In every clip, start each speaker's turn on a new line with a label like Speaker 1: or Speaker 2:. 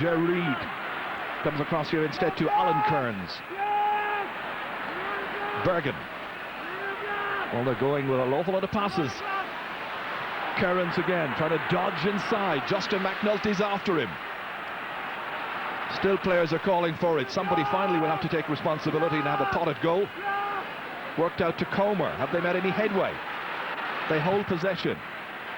Speaker 1: Reid comes across here instead to Alan Kearns. Bergen. Well, they're going with an awful lot of passes. Kearns again, trying to dodge inside. Justin McNulty's after him. Still players are calling for it. Somebody finally will have to take responsibility and have a pot at goal. Worked out to Comer. Have they made any headway? They hold possession.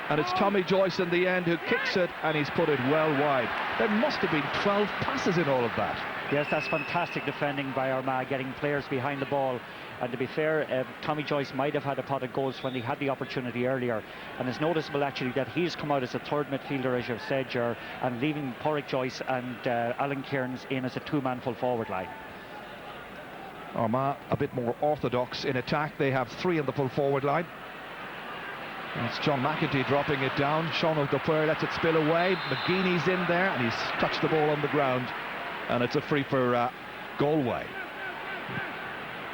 Speaker 1: And it's Tommy Joyce in the end who kicks it, and he's put it well wide. There must have been 12 passes in all of that.
Speaker 2: Yes, that's fantastic defending by Armagh, getting players behind the ball. And to be fair, Tommy Joyce might have had a pot of goals when he had the opportunity earlier. And it's noticeable actually that he's come out as a third midfielder, as you've said, Ger, and leaving Porrick Joyce and Alan Kearns in as a two-man full forward line.
Speaker 1: Armagh a bit more orthodox in attack. They have three in the full forward line. It's John McEntee dropping it down. Sean O'Dwyer lets it spill away. McGeeney's in there, and he's touched the ball on the ground. And it's a free for Galway.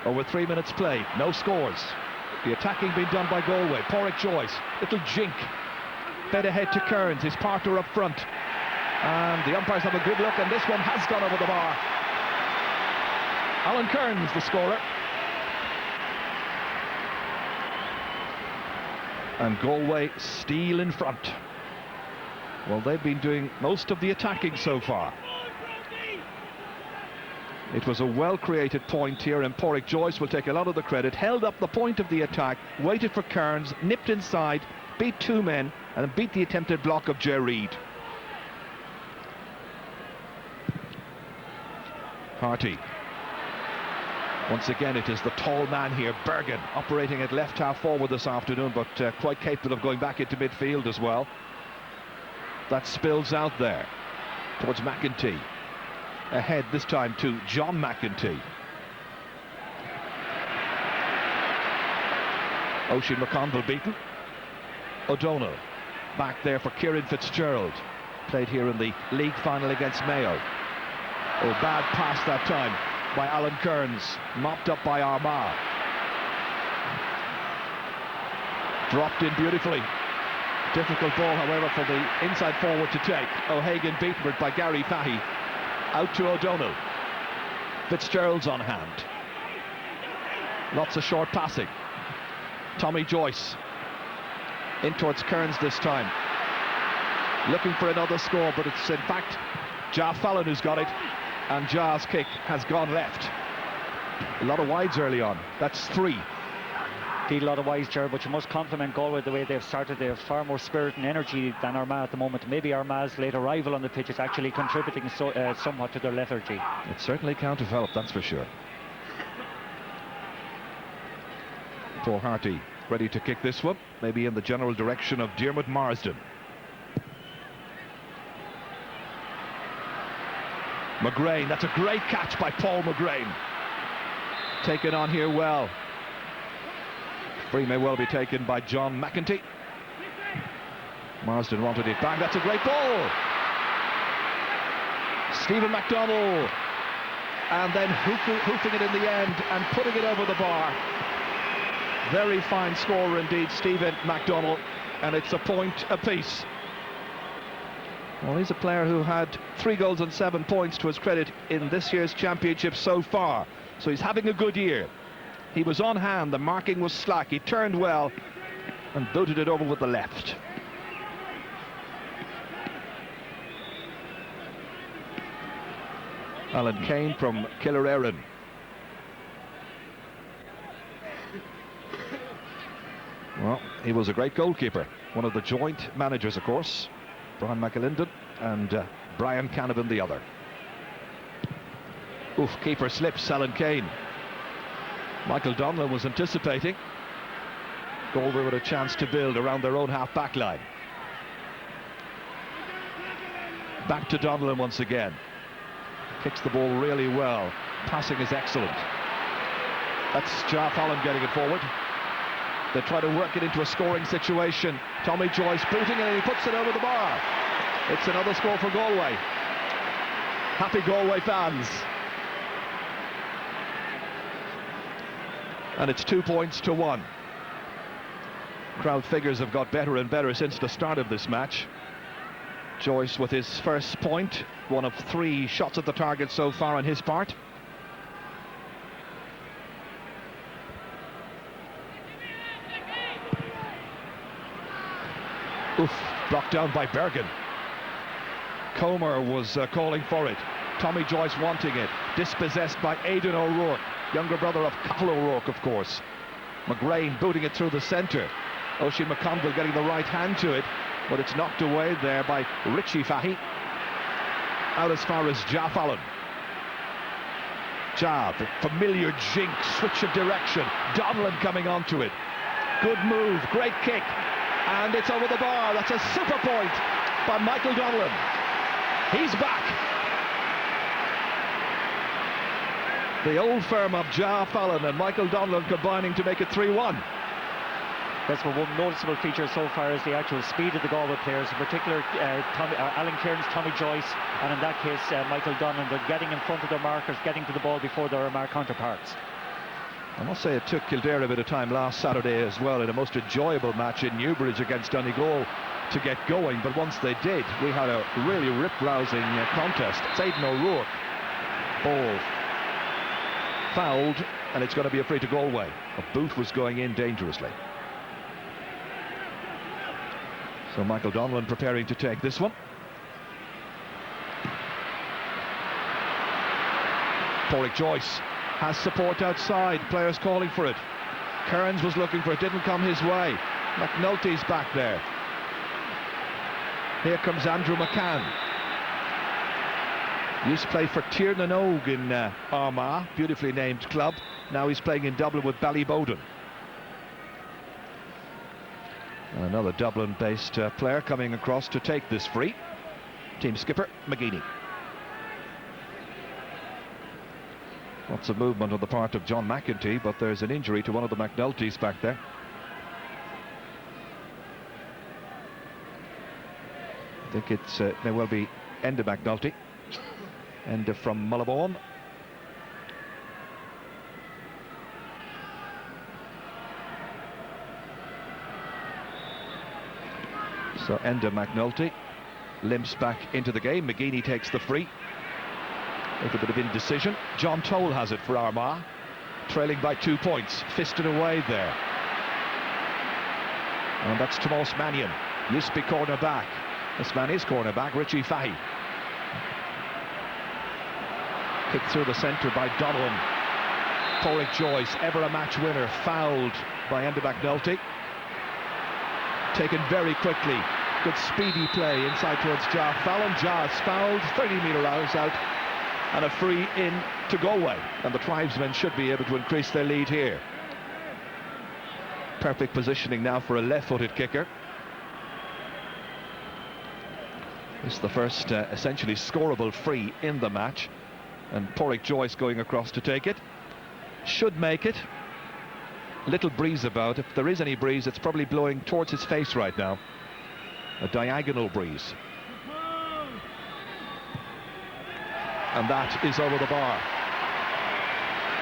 Speaker 1: Over 3 minutes played, no scores. The attacking being done by Galway. Porrick Joyce, little jink. Fed ahead to Kearns, his partner up front. And the umpires have a good look, and this one has gone over the bar. Alan Kearns, the scorer. And Galway steal in front. Well, they've been doing most of the attacking so far. It was a well-created point here, and Porrick Joyce will take a lot of the credit. Held up the point of the attack, waited for Kearns, nipped inside, beat two men, and beat the attempted block of Reid. Harty. Once again, it is the tall man here, Bergen, operating at left half forward this afternoon, but quite capable of going back into midfield as well. That spills out there towards McEntee. Ahead this time to John McEntee. Oisin McConville beaten. O'Donnell back there for Kieran Fitzgerald. Played here in the league final against Mayo. Oh, bad pass that time by Alan Kearns, mopped up by Armagh. Dropped in beautifully. Difficult ball, however, for the inside forward to take. O'Hagan beaten by Gary Fahy. Out to O'Donnell. Fitzgerald's on hand. Lots of short passing. Tommy Joyce in towards Kearns this time. Looking for another score, but it's in fact Ja Fallon who's got it. And Ja's kick has gone left. A lot of wides early on. That's three.
Speaker 2: Indeed, a lot of wides, Ger, but you must compliment Galway the way they've started. They have far more spirit and energy than Armagh at the moment. Maybe Armagh's late arrival on the pitch is actually contributing somewhat to their lethargy.
Speaker 1: It certainly can't develop, that's for sure. Paul Harty ready to kick this one, maybe in the general direction of Diarmuid Marsden. McGrain, that's a great catch by Paul McGrain. Taken on here well. Free may well be taken by John McEntee. Marsden wanted it back. That's a great ball. Stephen McDonnell. And then hoofing it in the end and putting it over the bar. Very fine scorer indeed, Stephen McDonnell. And it's a point apiece. Well, he's a player who had 3 goals and 7 points to his credit in this year's championship so far. So he's having a good year. He was on hand, the marking was slack, he turned well and booted it over with the left. Alan Kane from Killererin. Well, he was a great goalkeeper. One of the joint managers, of course. Brian McAlinden and Brian Canavan the other. Oof, keeper slips, Alan Kane. Michael Donlan was anticipating. Galway with a chance to build around their own half-back line. Back to Donlan once again. Kicks the ball really well. Passing is excellent. That's Ja Fallon getting it forward. They try to work it into a scoring situation. Tommy Joyce booting it and he puts it over the bar. It's another score for Galway. Happy Galway fans. And it's 2 points to 1. Crowd figures have got better and better since the start of this match. Joyce with his first point, one of 3 shots at the target so far on his part. Oof, blocked down by Bergen. Comer was calling for it. Tommy Joyce wanting it. Dispossessed by Aidan O'Rourke, younger brother of Cathal O'Rourke, of course. McGrain booting it through the centre. Oisin McConville getting the right hand to it, but it's knocked away there by Richie Fahy. Out as far as Ja Fallon. Ja, the familiar jink, switch of direction. Donlan coming onto it. Good move, great kick. And it's over the bar. That's a super point by Michael Donlan. He's back. The old firm of Ja Fallon and Michael Donlan combining to make it 3-1.
Speaker 2: That's one noticeable feature so far is the actual speed of the Galway players, in particular Alan Cairns, Tommy Joyce, and in that case Michael Donlan. They're getting in front of their markers, getting to the ball before their Armagh counterparts.
Speaker 1: I must say it took Kildare a bit of time last Saturday as well in a most enjoyable match in Newbridge against Donegal to get going, but once they did, we had a really rip-rousing contest. It's Aidan O'Rourke, ball fouled, and it's going to be a free to Galway. A boot was going in dangerously. So Michael Donlan preparing to take this one. Porrick Joyce has support outside, players calling for it. Kearns was looking for it, didn't come his way. McNulty's back there. Here comes Andrew McCann. Used to play for Tiernan Og in Armagh, beautifully named club. Now he's playing in Dublin with Ballybowden. And another Dublin-based player coming across to take this free. Team skipper, McGeady. Lots of movement on the part of John McEntee, but there's an injury to one of the McNultys back there. I think it's may well be Enda McNulty. Enda from Mullabone. So Enda McNulty limps back into the game. McGeady takes the free. A little bit of indecision. John Toll has it for Armagh, trailing by 2 points. Fisted away there. And that's Tomas Mannion. Used to be cornerback. This man is cornerback, Richie Fahy. Kicked through the centre by Donlan. Porrick Joyce, ever a match winner, fouled by Enda McNulty. Taken very quickly. Good speedy play inside towards Ja Fallon. Ja is fouled, 30-metre out, and a free in to Galway. And the tribesmen should be able to increase their lead here. Perfect positioning now for a left-footed kicker. This is the first essentially scoreable free in the match, and Porrick Joyce going across to take it. Should make it. Little breeze about. If there is any breeze, it's probably blowing towards his face right now. A diagonal breeze. And that is over the bar.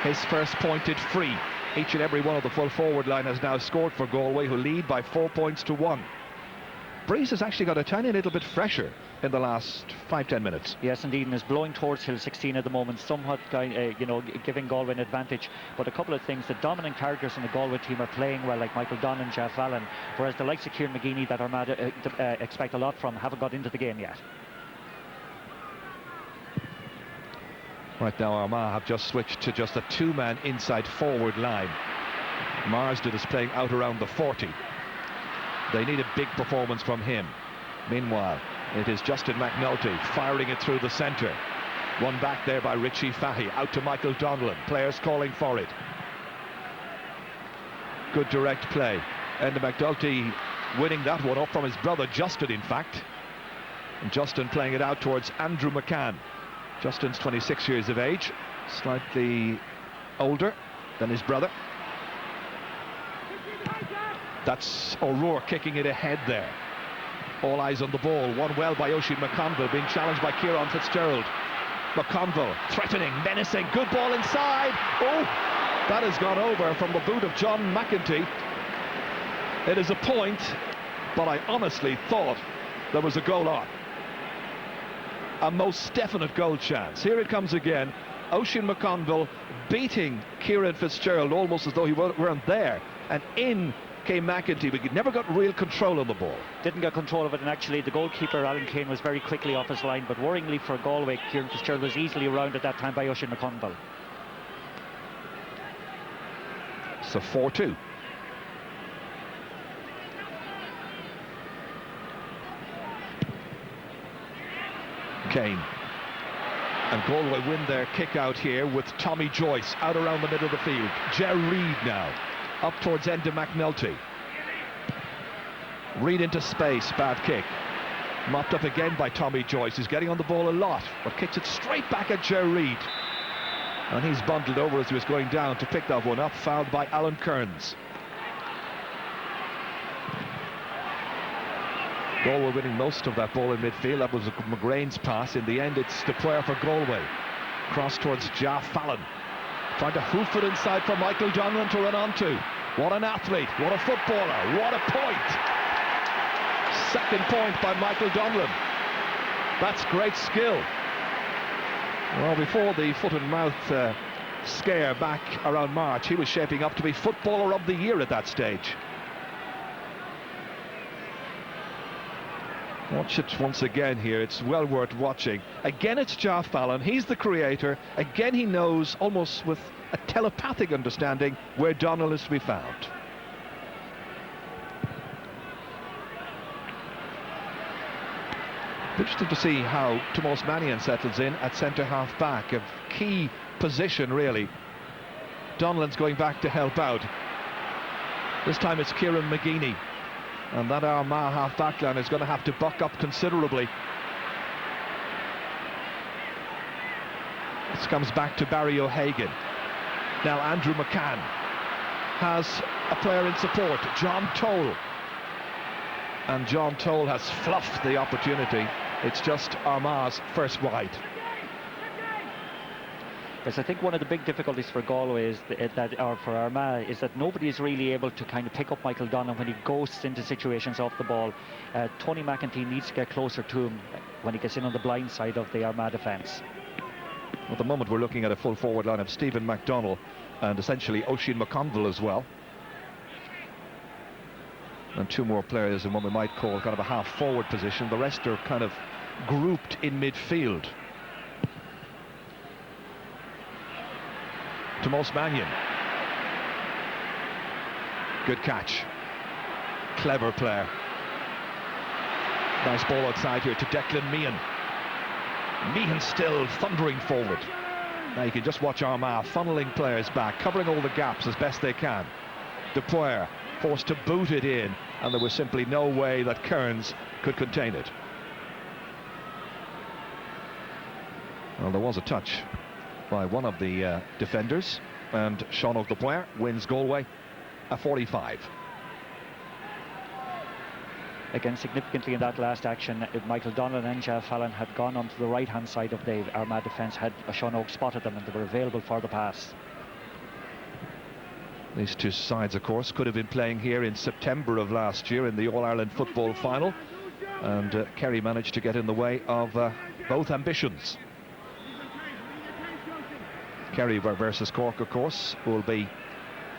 Speaker 1: His first pointed free. Each and every one of the full forward line has now scored for Galway, who lead by 4 points to 1. Breeze has actually got a tiny little bit fresher in the last 5-10 minutes.
Speaker 2: Yes, indeed, and is blowing towards Hill 16 at the moment, somewhat giving Galway an advantage. But a couple of things: the dominant characters in the Galway team are playing well, like Michael Donlan and Ja Fallon, whereas the likes of Kieran McGeady that Armagh expect a lot from haven't got into the game yet.
Speaker 1: Right now Armagh have just switched to just a 2-man inside forward line. Marsden is playing out around the 40. They need a big performance from him. Meanwhile, it is Justin McNulty firing it through the centre. One back there by Richie Fahy, out to Michael Donlan. Players calling for it. Good direct play. And McNulty winning that one up from his brother Justin, in fact. And Justin playing it out towards Andrew McCann. Justin's 26 years of age, slightly older than his brother. That's O'Rourke kicking it ahead there. All eyes on the ball. One well by Oisin McConville, being challenged by Kieran Fitzgerald. McConville threatening, menacing, good ball inside. Oh, that has gone over from the boot of John McEntee. It is a point, but I honestly thought there was a goal on. a most definite goal chance. Here it comes again. Oisin McConville beating Kieran Fitzgerald almost as though he weren't there, and in came McEntee, but he never got real control of the ball.
Speaker 2: Didn't get control of it, and actually the goalkeeper Alan Kane was very quickly off his line, but worryingly for Galway, Kieran Fitzgerald was easily around at that time by Oisin McConville.
Speaker 1: So 4-2. Kane. And Galway win their kick out here with Tommy Joyce out around the middle of the field. Ger Reid now up towards Enda McNulty. Reid into space, bad kick. Mopped up again by Tommy Joyce, who's getting on the ball a lot, but kicks it straight back at Ger Reid. And he's bundled over as he was going down to pick that one up, fouled by Alan Kearns. Galway winning most of that ball in midfield. That was McGrain's pass. In the end, it's the player for Galway. Cross towards Ja Fallon. Trying to hoof it inside for Michael Donlan to run onto. What an athlete, what a footballer, what a point. Second point by Michael Donlan. That's great skill. Well, before the foot and mouth scare back around March, he was shaping up to be Footballer of the Year at that stage. Watch it once again here, it's well worth watching. Again it's Ja Fallon, he's the creator. Again he knows, almost with a telepathic understanding, where Donald is to be found. Interesting to see how Tomas Mannion settles in at centre-half back, a key position really. Donlan's going back to help out. This time it's Kieran McGeeney. And that Armagh half-back line is going to have to buck up considerably. This comes back to Barry O'Hagan. Now Andrew McCann has a player in support, John Toll. And John Toll has fluffed the opportunity. It's just Armagh's first wide.
Speaker 2: Yes, I think one of the big difficulties for Galway is or for Armagh, is that nobody is really able to kind of pick up Michael Donnan when he ghosts into situations off the ball. Tony McEntee needs to get closer to him when he gets in on the blind side of the Armagh defence.
Speaker 1: At the moment we're looking at a full forward line of Stephen McDonnell and essentially Oisin McConville as well. And two more players in what we might call kind of a half-forward position. The rest are kind of grouped in midfield. Tomas Mannion. Good catch. Clever player. Nice ball outside here to Declan Meehan. Meehan still thundering forward. Now you can just watch Armagh funneling players back, covering all the gaps as best they can. Dupoir forced to boot it in, and there was simply no way that Kearns could contain it. Well, there was a touch by one of the defenders, and Sean Dupoir wins Galway a 45.
Speaker 2: Again, significantly in that last action, Michael Donlan and Ja Fallon had gone onto the right-hand side of the Armagh defence, had Sean Oak spotted them, and they were available for the pass.
Speaker 1: These two sides, of course, could have been playing here in September of last year in the All-Ireland football final, and Kerry managed to get in the way of both ambitions. Kerry versus Cork, of course, will be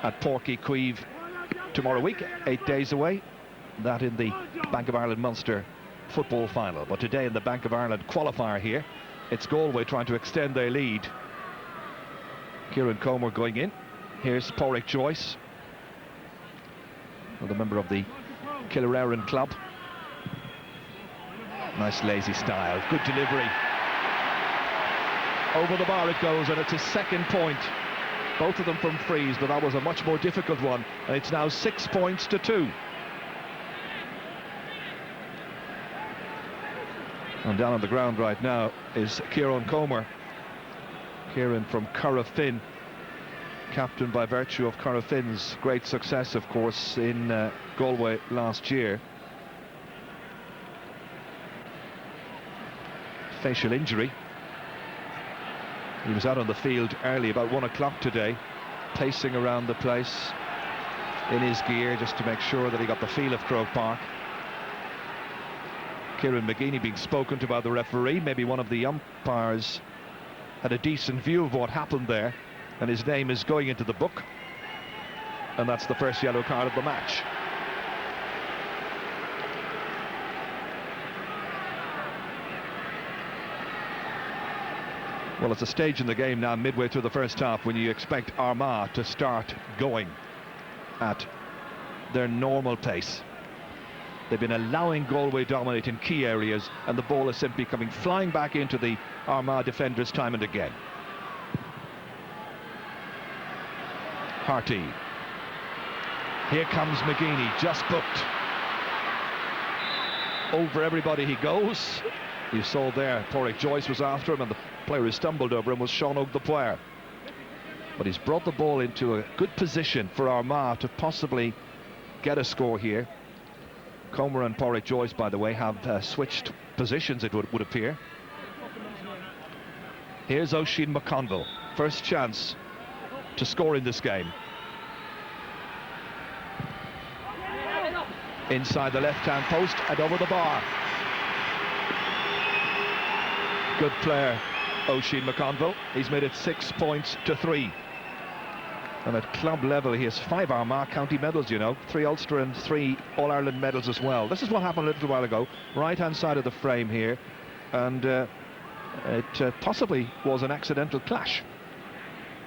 Speaker 1: at Porky Queeve tomorrow week, 8 days away. That in the Bank of Ireland Munster football final. But today in the Bank of Ireland qualifier here, it's Galway trying to extend their lead. Kieran Comer going in. Here's Porrick Joyce, another member of the Killererin club. Nice lazy style, good delivery. Over the bar it goes, and it's his second point. Both of them from frees, but that was a much more difficult one. And it's now 6 points to 2. And down on the ground right now is Kieran Comer. Kieran from Currafin, captain by virtue of Currafin's great success, of course, in Galway last year. Facial injury. He was out on the field early, about 1 o'clock today, pacing around the place in his gear just to make sure that he got the feel of Croke Park. Kieran McGeeney being spoken to by the referee. Maybe one of the umpires had a decent view of what happened there, and his name is going into the book, and that's the first yellow card of the match. Well, it's a stage in the game now, midway through the first half, when you expect Armagh to start going at their normal pace. They've been allowing Galway dominate in key areas, and the ball is simply coming flying back into the Armagh defenders time and again. Harty. Here comes McGeeney, just booked. Over everybody he goes. You saw there, Porrick Joyce was after him, and the player who stumbled over him was Sean Og, the player. But he's brought the ball into a good position for Armagh to possibly get a score here. Comer and Porrick Joyce, by the way, have switched positions, it would appear. Here's Oisin McConville, first chance to score in this game. Inside the left-hand post and over the bar. Good player, Oisin McConville. He's made it 6 points to 3. And at club level, he has 5 Armagh county medals, you know, 3 Ulster and 3 All-Ireland medals as well. This is what happened a little while ago, right-hand side of the frame here, and it possibly was an accidental clash.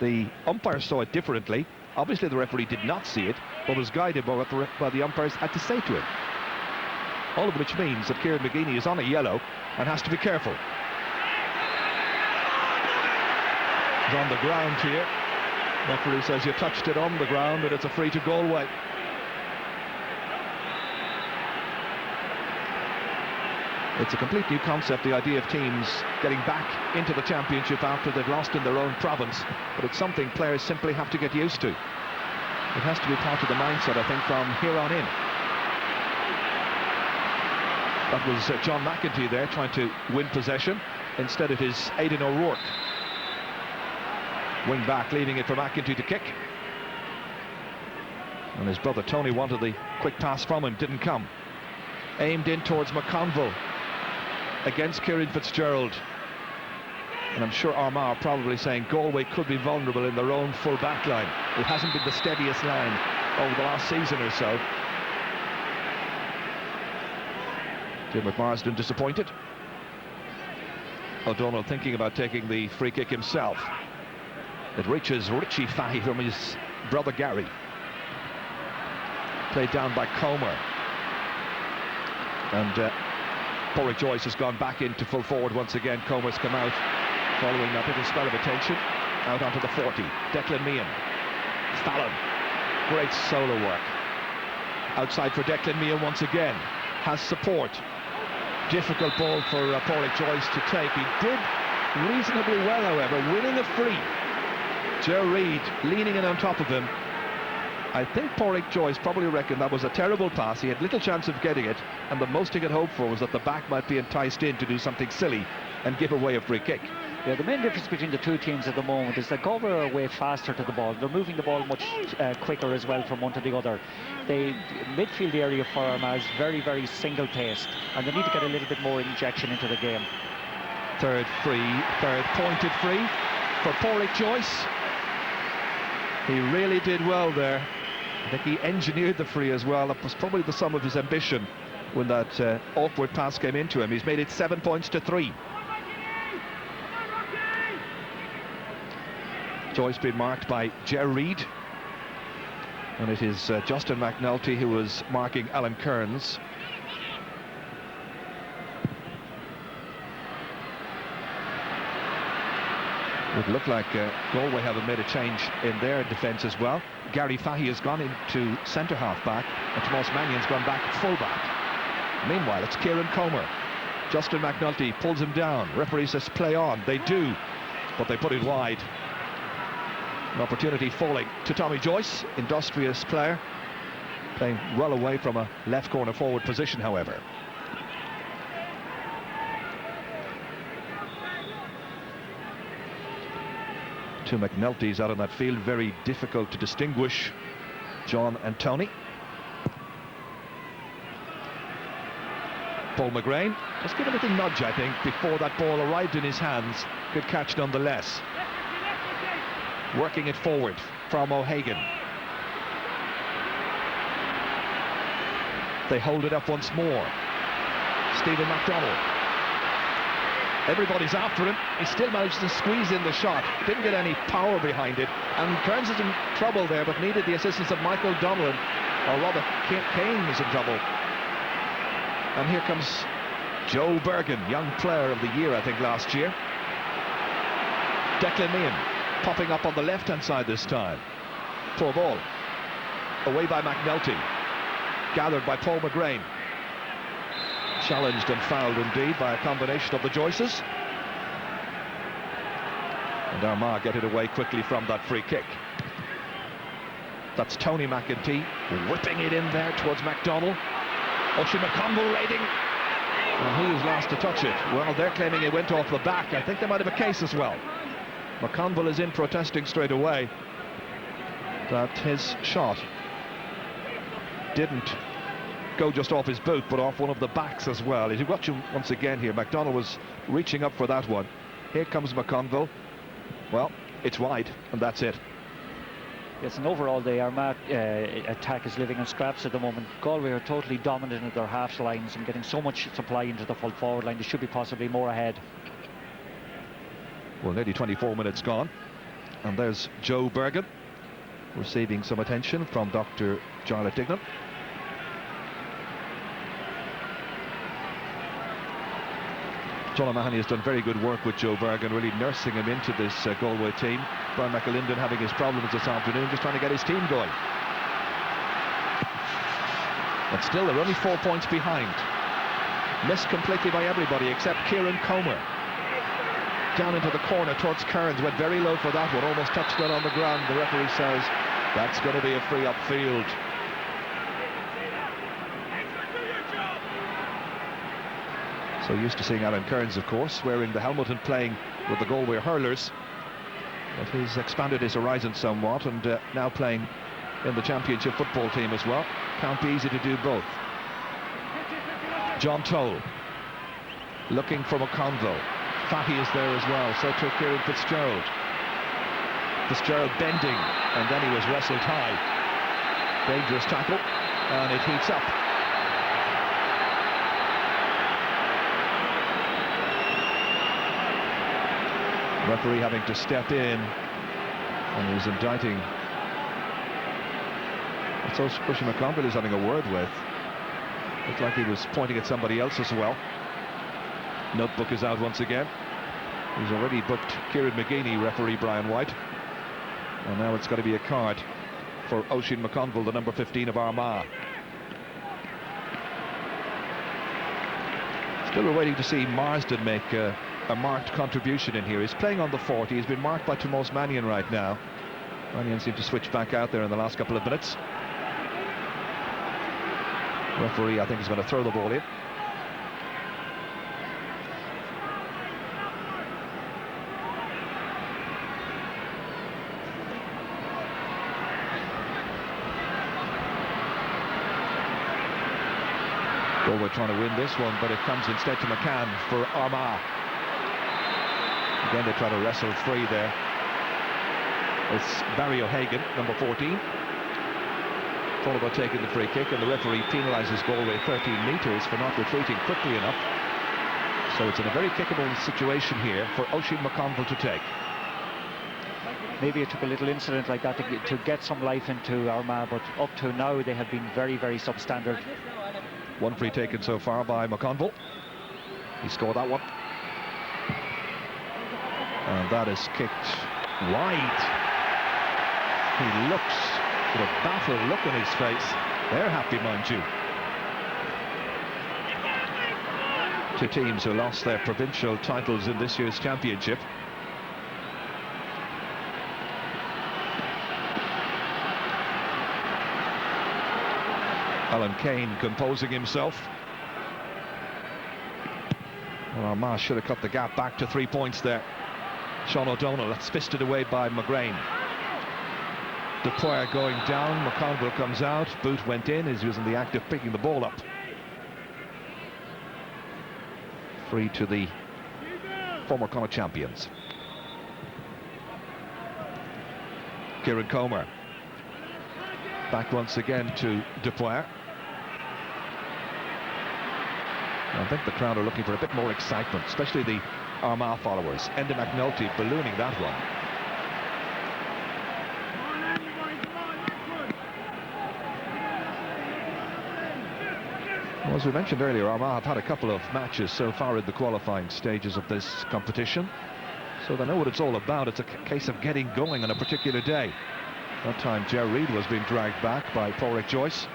Speaker 1: The umpire saw it differently. Obviously, the referee did not see it, but was guided by what the umpires had to say to him. All of which means that Kieran McGeeney is on a yellow and has to be careful. He's on the ground here. Referee says you touched it on the ground and it's a free to Galway. It's a complete new concept, the idea of teams getting back into the championship after they've lost in their own province, but it's something players simply have to get used to. It has to be part of the mindset, I think, from here on in. That was John McEntee there trying to win possession. Instead it is Aidan O'Rourke. Wing back, leaving it for McEntee to kick. And his brother Tony wanted the quick pass from him, didn't come. Aimed in towards McConville against Kieran Fitzgerald. And I'm sure Armagh are probably saying Galway could be vulnerable in their own full back line. It hasn't been the steadiest line over the last season or so. Jim McMarsden disappointed. O'Donnell thinking about taking the free kick himself. It reaches Richie Fahy from his brother Gary. Played down by Comer. And Porrick Joyce has gone back into full forward once again. Comer's come out following that little spell of attention. Out onto the 40. Declan Meehan. Fallon. Great solo work. Outside for Declan Meehan once again. Has support. Difficult ball for Porrick Joyce to take. He did reasonably well, however, winning a free. Joe Reid leaning in on top of him. I think Porrick Joyce probably reckoned that was a terrible pass. He had little chance of getting it, and the most he could hope for was that the back might be enticed in to do something silly and give away a free kick.
Speaker 2: Yeah, the main difference between the two teams at the moment is that Galway are way faster to the ball. They're moving the ball much quicker as well from one to the other. The midfield area for Armagh is very, very single-paced, and they need to get a little bit more injection into the game.
Speaker 1: Third pointed free for Porrick Joyce. He really did well there. I think he engineered the free as well. That was probably the sum of his ambition when that awkward pass came into him. He's made it 7 points to 3. Joyce being marked by Ger Reid. And it is Justin McNulty who was marking Alan Kearns. It looked like Galway haven't made a change in their defence as well. Gary Fahy has gone into centre half back, and Tomas Mannion's gone back full back. Meanwhile, it's Kieran Comer. Justin McNulty pulls him down. Referee says play on. They do, but they put it wide. An opportunity falling to Tommy Joyce, industrious player, playing well away from a left corner forward position, however. Two McNultys out on that field, very difficult to distinguish John and Tony. Paul McGrain. Just give a little nudge, I think, before that ball arrived in his hands. Good catch nonetheless. Working it forward from O'Hagan. They hold it up once more. Stephen MacDonald. Everybody's after him. He still managed to squeeze in the shot. Didn't get any power behind it. And Kearns is in trouble there, but needed the assistance of Michael Donnellan. Or rather, Kane was in trouble. And here comes Joe Bergen, young player of the year, I think, last year. Declan Meehan popping up on the left-hand side this time. Poor ball. Away by McNulty. Gathered by Paul McGrain. Challenged and fouled indeed by a combination of the Joyces. And Armagh get it away quickly from that free kick. That's Tony McEntee whipping it in there towards MacDonald. Oisin McConville raiding. And he was last to touch it. Well, they're claiming it went off the back. I think they might have a case as well. McConville is in protesting straight away that his shot didn't go just off his boot, but off one of the backs as well. If you watch him once again here, MacDonald was reaching up for that one. Here comes McConville. Well, it's wide, and that's it.
Speaker 2: Yes, and overall the Armagh attack is living in scraps at the moment. Galway are totally dominant in their half lines and getting so much supply into the full forward line. They should be possibly more ahead.
Speaker 1: Well, nearly 24 minutes gone, and there's Joe Bergen receiving some attention from Dr. Jarlath Dignan. John O'Mahony has done very good work with Joe Bergen, really nursing him into this Galway team. Brian McAlinden having his problems this afternoon, just trying to get his team going. But still, they're only 4 points behind. Missed completely by everybody except Kieran Comer. Down into the corner towards Kearns, went very low for that one, almost touched that on the ground. The referee says that's going to be a free upfield. So used to seeing Alan Kearns, of course, wearing the helmet and playing with the Galway hurlers. But he's expanded his horizon somewhat, and now playing in the championship football team as well. Can't be easy to do both. John Toll looking for McConville. Fahy is there as well, so too Kieran Fitzgerald. Fitzgerald bending, and then he was wrestled high. Dangerous tackle, and it heats up. Referee having to step in, and he's indicting. It's also Oisin McConville is having a word with. Looked like he was pointing at somebody else as well. Notebook is out once again. He's already booked Kieran McGeaney, referee Brian White. And now it's got to be a card for Oisin McConville, the number 15 of Armagh. Still we're waiting to see Marsden make a marked contribution in here. He's playing on the 40. He's been marked by Tomás Mannion right now. Mannion seemed to switch back out there in the last couple of minutes. Referee, I think, is going to throw the ball in. Galway trying to win this one, but it comes instead to McCann for Armagh. Again, they try to wrestle free there. It's Barry O'Hagan, number 14. Thought about taking the free kick, and the referee penalises Galway 13 metres for not retreating quickly enough. So it's in a very kickable situation here for Oisin McConville to take.
Speaker 2: Maybe it took a little incident like that to get some life into Armagh, but up to now they have been very, very substandard.
Speaker 1: One free taken so far by McConville. He scored that one. And that is kicked wide. He looks with a baffled look on his face. They're happy, mind you. Two teams who lost their provincial titles in this year's championship. Alan Kane composing himself. Well, Armagh should have cut the gap back to 3 points there. Sean O'Donnell, that's fisted away by McGrain. Dupoir going down, McConville comes out, boot went in, he was in the act of picking the ball up. Free to the former Connacht champions. Kieran Comer. Back once again to Dupois. I think the crowd are looking for a bit more excitement, especially the Armagh followers. Enda McNulty ballooning that one. Well, as we mentioned earlier, Armagh have had a couple of matches so far in the qualifying stages of this competition, so they know what it's all about. It's a case of getting going on a particular day. That time Ger Reid was being dragged back by Pádraig Joyce.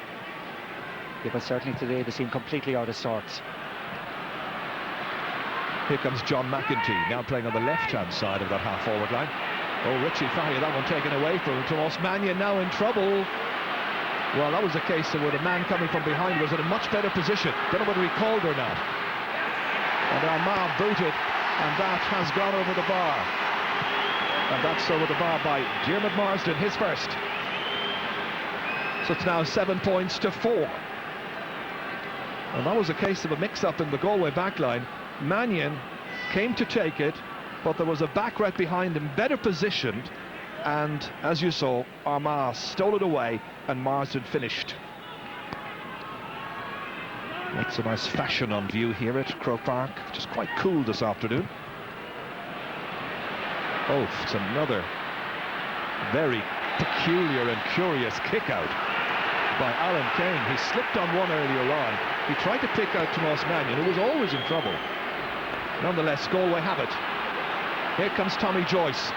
Speaker 2: Yeah, but certainly today they seem completely out of sorts.
Speaker 1: Here comes John McEntee, now playing on the left-hand side of that half-forward line. Oh, Richie Fahey, that one taken away from Tomas Mannion, now in trouble. Well, that was a case where the man coming from behind was in a much better position. Don't know whether he called or not. And Armagh booted, and that has gone over the bar. And that's over the bar by Diarmuid Marsden, his first. So it's now 7 points to 4. And that was a case of a mix-up in the Galway backline. Mannion came to take it, but there was a back right behind him, better positioned, and as you saw, Armagh stole it away and Marsden finished. Lots of nice fashion on view here at Croke Park, which is quite cool this afternoon. Oh, it's another very peculiar and curious kick out by Alan Kane. He slipped on one earlier on. He tried to pick out Tomas Mannion, who was always in trouble. Nonetheless, Galway have it. Here comes Tommy Joyce.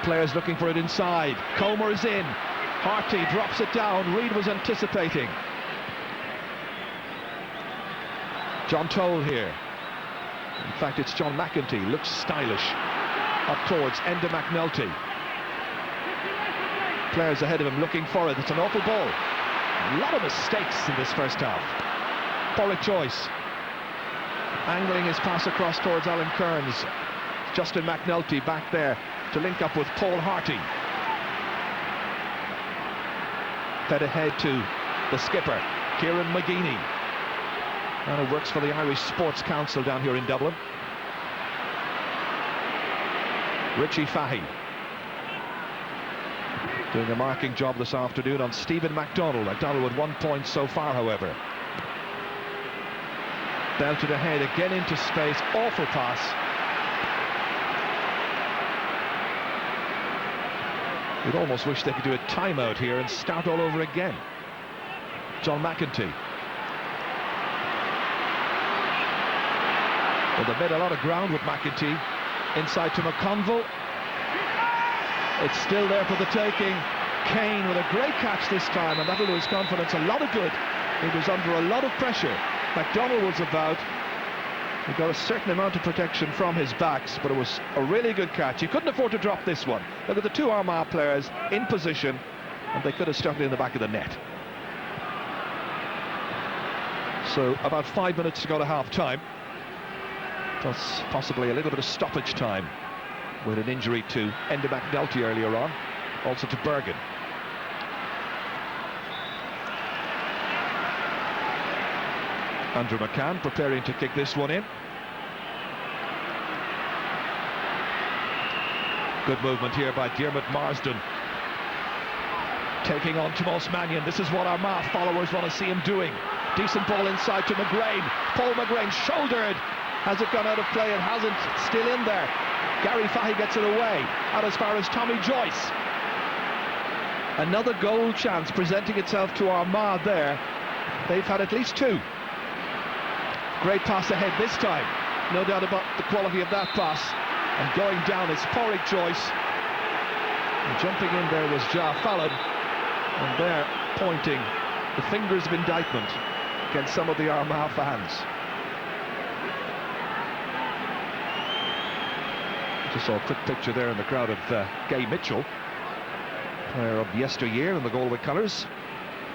Speaker 1: Players looking for it inside. Comer is in. Harty drops it down. Reid was anticipating. John Toll here. In fact, it's John McEntee. Looks stylish. Up towards Enda McNulty. Players ahead of him looking for it. It's an awful ball. A lot of mistakes in this first half. Pádraig Joyce angling his pass across towards Alan Kearns. Justin McNulty back there to link up with Paul Harty. Fed ahead to the skipper, Kieran McGeeney. And who works for the Irish Sports Council down here in Dublin. Richie Fahey doing a marking job this afternoon on Stephen MacDonald. MacDonald with 1 point so far, however. Belted ahead, again into space, awful pass. You'd almost wish they could do a timeout here and start all over again. John McEntee. Well, they've made a lot of ground with McEntee. Inside to McConville. It's still there for the taking. Kane with a great catch this time, and that'll do his confidence a lot of good. He was under a lot of pressure. MacDonald was about. He got a certain amount of protection from his backs, but it was a really good catch. He couldn't afford to drop this one. Look at the two Armagh players in position, and they could have stuck it in the back of the net. So about 5 minutes to go to half-time. Plus possibly a little bit of stoppage time with an injury to Enda McNulty earlier on, also to Bergen. Andrew McCann preparing to kick this one in. Good movement here by Diarmuid Marsden. Taking on Tomas Mannion. This is what Armagh followers want to see him doing. Decent ball inside to McGrain. Paul McGrain shouldered. Has it gone out of play? It hasn't. Still in there. Gary Fahey gets it away. Out as far as Tommy Joyce. Another goal chance presenting itself to Armagh there. They've had at least two. Great pass ahead this time. No doubt about the quality of that pass. And going down is Pádraig Joyce. And jumping in there was Ja Fallon. And they're pointing the fingers of indictment against some of the Armagh fans. Just saw a quick picture there in the crowd of Gay Mitchell, player of yesteryear in the Galway colours.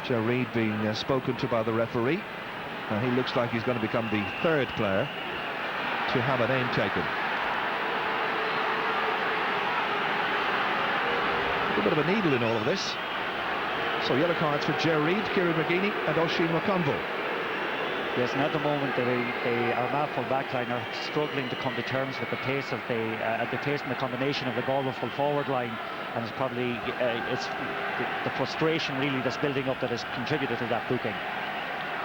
Speaker 1: Ger Reid being spoken to by the referee. He looks like he's going to become the third player to have a name taken. A bit of a needle in all of this. So yellow cards for Ger Reid, Kieran McGeeney and Oisin McConville.
Speaker 2: Yes, and at the moment the Armagh full back line are struggling to come to terms with the pace of the pace and the combination of the Galway full forward line, and it's probably it's the frustration really that's building up that has contributed to that booking.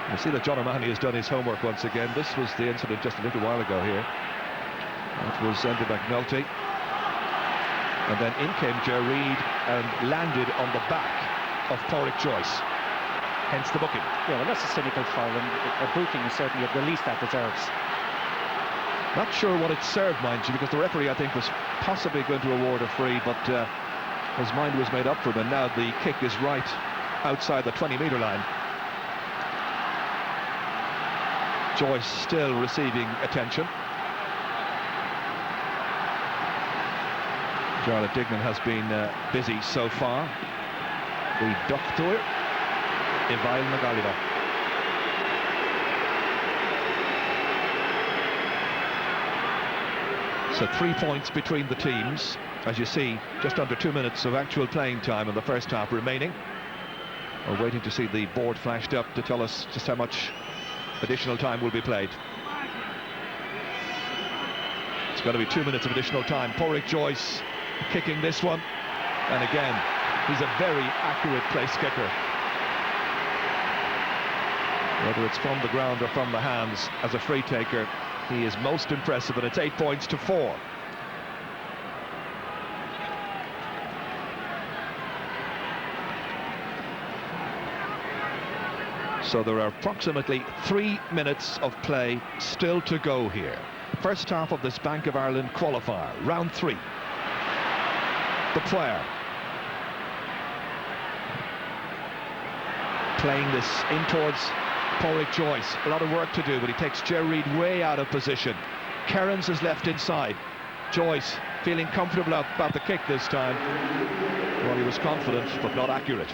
Speaker 1: You see that John O'Mahony has done his homework once again. This was the incident just a little while ago here. That was Enda McNulty, and then in came Ger Reid and landed on the back of Porrick Joyce. Hence the booking.
Speaker 2: Yeah, well, that's a cynical foul, and a booking is certainly the least that deserves.
Speaker 1: Not sure what it served, mind you, because the referee, I think, was possibly going to award a free, but his mind was made up for him, and now the kick is right outside the 20-metre line. Joyce still receiving attention. Jarlath Dignan has been busy so far. The Doctor Evail Magaliba. So 3 points between the teams. As you see, just under 2 minutes of actual playing time in the first half remaining. We're waiting to see the board flashed up to tell us just how much additional time will be played. It's going to be 2 minutes of additional time. Porrick Joyce kicking this one, and again he's a very accurate place kicker. Whether it's from the ground or from the hands, as a free taker, he is most impressive, and it's 8 points to 4. So there are approximately 3 minutes of play still to go here. First half of this Bank of Ireland qualifier, round 3. The player playing this in towards Porrick Joyce. A lot of work to do, but he takes Ger Reid way out of position. Kerins is left inside. Joyce feeling comfortable about the kick this time. Well, he was confident, but not accurate.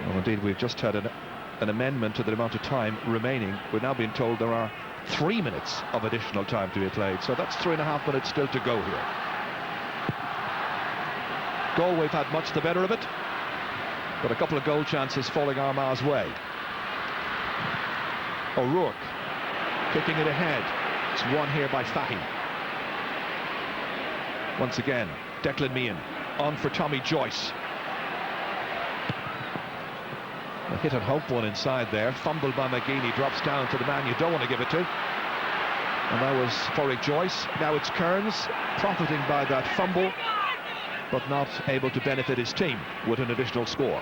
Speaker 1: Well, indeed, we've just had an amendment to the amount of time remaining. We're now being told there are 3 minutes of additional time to be played, so that's 3.5 minutes still to go here. Galway have had much the better of it, but a couple of goal chances falling Armagh's way. O'Rourke kicking it ahead. It's won here by Fahy. Once again, Declan Meehan on for Tommy Joyce. A hit and hope one inside there, fumbled by McGeaney, drops down to the man you don't want to give it to. And that was Porrick Joyce. Now it's Kearns profiting by that fumble, but not able to benefit his team with an additional score.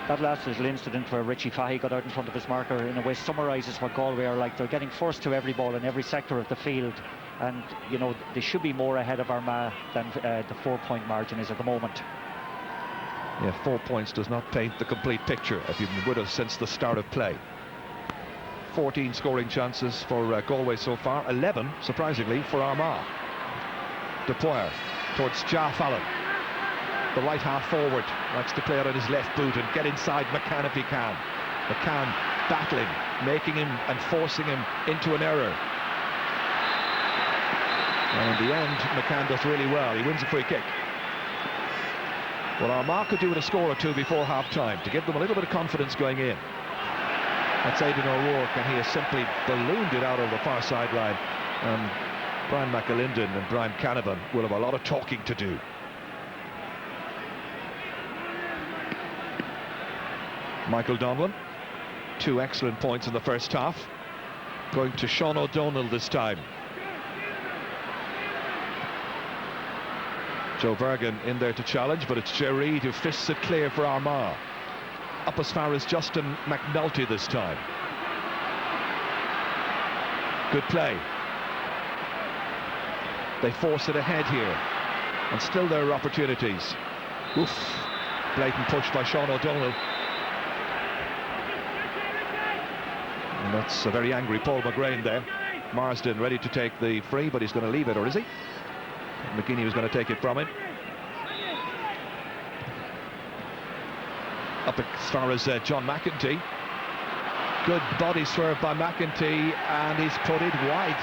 Speaker 2: That last little incident where Richie Fahy got out in front of his marker in a way summarises what Galway are like. They're getting first to every ball in every sector of the field, and you know they should be more ahead of Armagh than the 4-point margin is at the moment.
Speaker 1: Yeah, 4 points does not paint the complete picture if you've been with us since the start of play. 14 scoring chances for Galway so far, 11, surprisingly, for Armagh. Depoyer towards Jar Fallon. The right half forward likes to play out on his left boot and get inside McCann if he can. McCann battling, making him and forcing him into an error. And in the end, McCann does really well. He wins a free kick. Well, Armagh could do with a score or two before half-time to give them a little bit of confidence going in. That's Aidan O'Rourke, and he has simply ballooned it out on the far sideline. And Brian McAlinden and Brian Canavan will have a lot of talking to do. Michael Donlan, 2 excellent points in the first half. Going to Sean O'Donnell this time. Joe Bergen in there to challenge, but it's Ger Reid who fists it clear for Armagh. Up as far as Justin McNulty this time. Good play. They force it ahead here, and still there are opportunities. Oof, blatant push by Sean O'Donnell. And that's a very angry Paul McGrain there. Marsden ready to take the free, but he's going to leave it, or is he? McGeaney was going to take it from him. Up as far as John McEntee. Good body swerve by McEntee, and he's put it wide.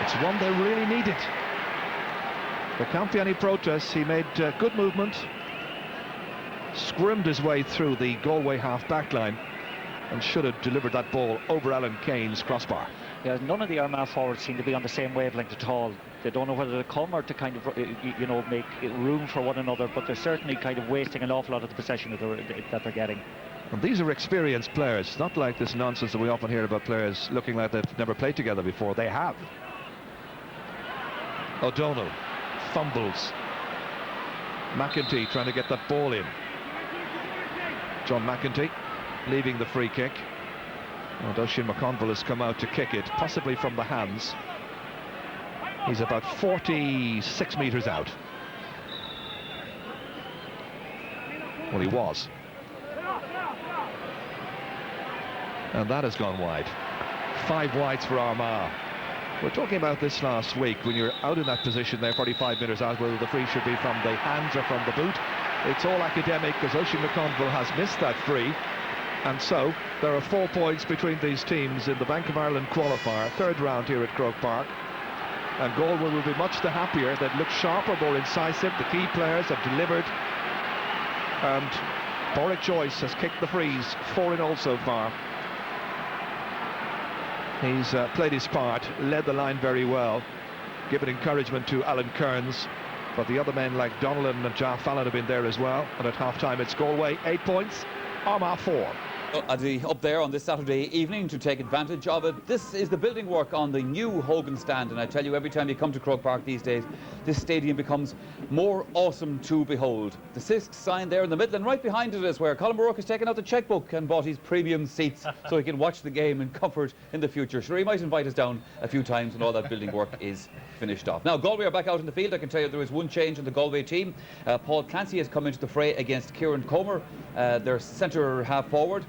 Speaker 1: It's one they really needed. There can't be any protests. He made good movement, scrimmed his way through the Galway half-back line, and should have delivered that ball over Alan Kane's crossbar.
Speaker 2: Yeah, none of the Armagh forwards seem to be on the same wavelength at all. They don't know whether to come or to kind of, you know, make room for one another, but they're certainly kind of wasting an awful lot of the possession that they're getting.
Speaker 1: And these are experienced players, not like this nonsense that we often hear about players looking like they've never played together before. They have. O'Donnell fumbles. McEntee trying to get that ball in. John McEntee leaving the free kick. And Oisin McConville has come out to kick it, possibly from the hands. He's about 46 metres out. Well, he was. And that has gone wide. 5 wides for Armagh. We're talking about this last week, when you're out in that position there, 45 metres out, whether the free should be from the hands or from the boot. It's all academic, because Oisin McConville has missed that free. And so, there are 4 points between these teams in the Bank of Ireland qualifier, 3rd round here at Croke Park. And Galway will be much the happier. They've looked sharper, more incisive. The key players have delivered. And Boric Joyce has kicked the frees, 4 in all so far. He's played his part, led the line very well, given encouragement to Alan Kearns, but the other men like Donnellan and Jar Fallon have been there as well. And at half-time it's Galway 8 points, Armagh 4.
Speaker 3: I'll be up there on this Saturday evening to take advantage of it. This is the building work on the new Hogan stand, and I tell you, every time you come to Croke Park these days, this stadium becomes more awesome to behold. The Sisk sign there in the middle, and right behind it is where Colin O'Rourke has taken out the checkbook and bought his premium seats so he can watch the game in comfort in the future. Sure, he might invite us down a few times when all that building work is finished off. Now, Galway are back out in the field. I can tell you there is one change in the Galway team. Paul Clancy has come into the fray against Kieran Comer, their centre half forward.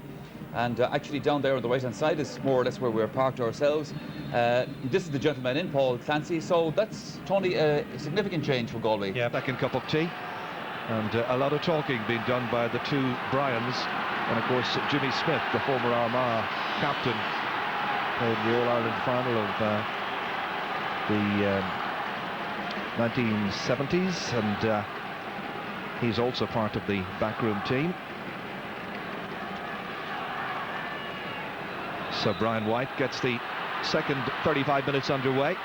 Speaker 3: And actually down there on the right-hand side is more or less where we're parked ourselves. This is the gentleman in, Paul Clancy. So that's, Tony, a significant change for Galway.
Speaker 1: Yeah, second cup of tea. And a lot of talking being done by the 2 Bryans. And, of course, Jimmy Smith, the former Armagh captain, played the All-Ireland final of the 1970s. And he's also part of the backroom team. So Brian White gets the second 35 minutes underway.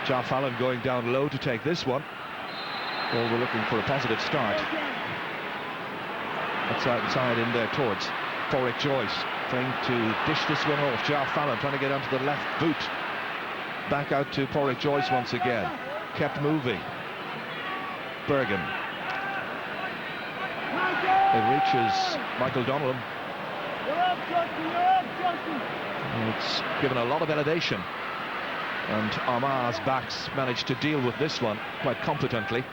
Speaker 1: Jar Fallon going down low to take this one. Well, we're looking for a positive start. That's outside in there towards Boric Joyce, trying to dish this one off. Jar Fallon trying to get onto the left boot. Back out to Boric Joyce once again. Kept moving. Bergen. It reaches Michael Donnellan. It's given a lot of elevation, and Armagh's backs managed to deal with this one quite competently.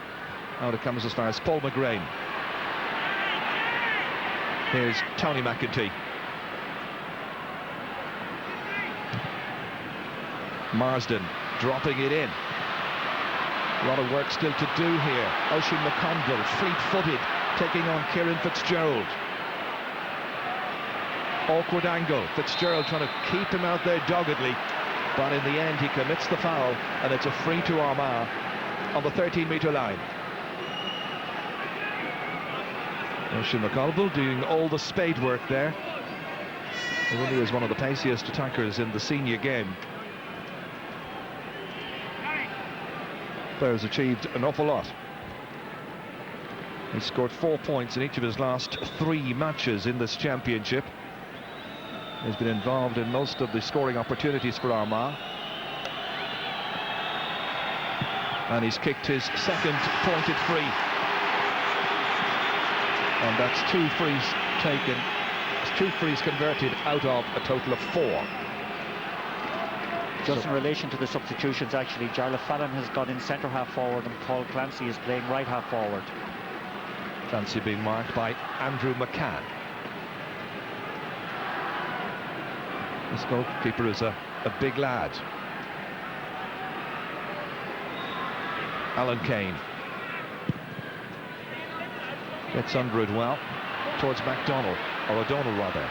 Speaker 1: Out it comes as far as Paul McGrain. Here's Tony McEntee. Marsden dropping it in. A lot of work still to do here. Oisin McConville, fleet-footed, taking on Kieran Fitzgerald. Awkward angle. Fitzgerald trying to keep him out there doggedly, but in the end he commits the foul, and it's a free to Armagh on the 13-metre line. Oisin McConville doing all the spade work there. He really is one of the paciest attackers in the senior game. Player's achieved an awful lot. He scored 4 points in each of his last 3 matches in this championship. He's been involved in most of the scoring opportunities for Armagh. And he's kicked his second pointed free. And that's 2 frees taken. It's 2 frees converted out of a total of 4.
Speaker 2: Just in relation to the substitutions, actually, Jarlath Fallon has gone in centre half forward and Paul Clancy is playing right half forward.
Speaker 1: Clancy being marked by Andrew McCann. This goalkeeper is a big lad. Alan Kane gets under it well towards McDonnell, or O'Donnell rather.